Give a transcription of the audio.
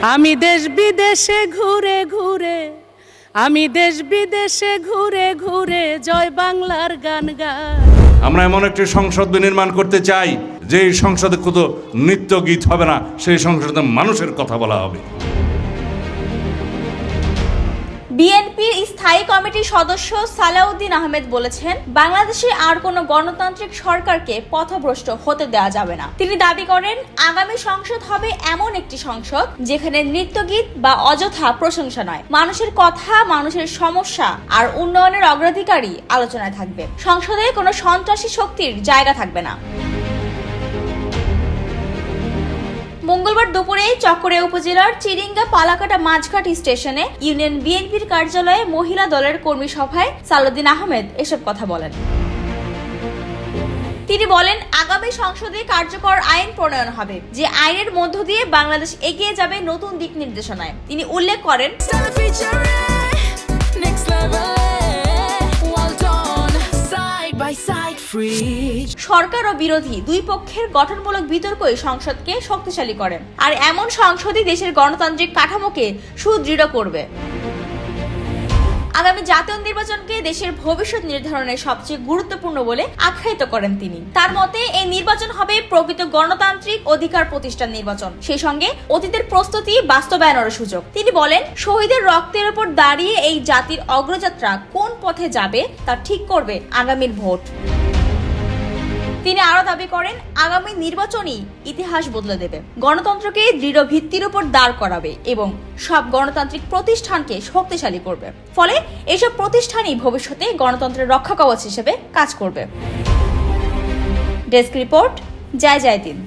আমি দেশ বিদেশে ঘুরে ঘুরে জয় বাংলার গান গাই। আমরা এমন একটি সংসদ বিনির্মাণ করতে চাই যে সংসদে শুধু নৃত্য গীত হবে না, সেই সংসদে মানুষের কথা বলা হবে। বিএনপির স্থায়ী কমিটির সদস্য সালাউদ্দিন আহমেদ বলেছেন, বাংলাদেশে আর কোনো গণতান্ত্রিক সরকারকে পথভ্রষ্ট হতে দেওয়া যাবে না। তিনি দাবি করেন, আগামী সংসদ হবে এমন একটি সংসদ যেখানে নৃত্যগীত বা অযথা প্রশংসা নয়, মানুষের কথা, মানুষের সমস্যা আর উন্নয়নের অগ্রাধিকারই আলোচনায় থাকবে। সংসদে কোনো সন্ত্রাসী শক্তির জায়গা থাকবে না। মঙ্গলবার দুপুরে চকরিয়া উপজেলার চিরিঙ্গা পালাকাটা মাঝঘাট স্টেশনে ইউনিয়ন বিএনপির কার্যালয়ে মহিলা দলের কর্মী সভায় সালাউদ্দিন আহমেদ এসব কথা বলেন। তিনি বলেন, আগামী সংসদে কার্যকর আইন প্রণয়ন হবে, যে আইনের মধ্য দিয়ে বাংলাদেশ এগিয়ে যাবে নতুন দিক নির্দেশনায়। তিনি উল্লেখ করেন, সরকার ও বিরোধী দুই পক্ষের গঠনমূলক বিতর্কই সংসদকে শক্তিশালী করে, আর এমন সংসদই দেশের গণতান্ত্রিক কাঠামোকে সুদৃঢ় করবে। আগামী জাতীয় নির্বাচনকে দেশের ভবিষ্যৎ নির্ধারণের সবচেয়ে গুরুত্বপূর্ণ বলে আখ্যায়িত করেন তিনি। তার মতে, এই নির্বাচন হবে প্রকৃত গণতান্ত্রিক অধিকার প্রতিষ্ঠার নির্বাচন, সেই সঙ্গে অতীতের প্রস্তুতি বাস্তবায়নেরও সুযোগ। তিনি বলেন, শহীদের রক্তের উপর দাঁড়িয়ে এই জাতির অগ্রযাত্রা কোন পথে যাবে তা ঠিক করবে আগামীর ভোট। তিনি আরো দাবি করেন, আগামী নির্বাচনই ইতিহাস বদলে দেবে, গণতন্ত্রকে দৃঢ় ভিত্তির উপর দাঁড় করাবে এবং সব গণতান্ত্রিক প্রতিষ্ঠানকে শক্তিশালী করবে। ফলে এসব প্রতিষ্ঠানই ভবিষ্যতে গণতন্ত্রের রক্ষা কবচ হিসেবে কাজ করবে। ডেস্ক রিপোর্ট, জয় জয় দিন।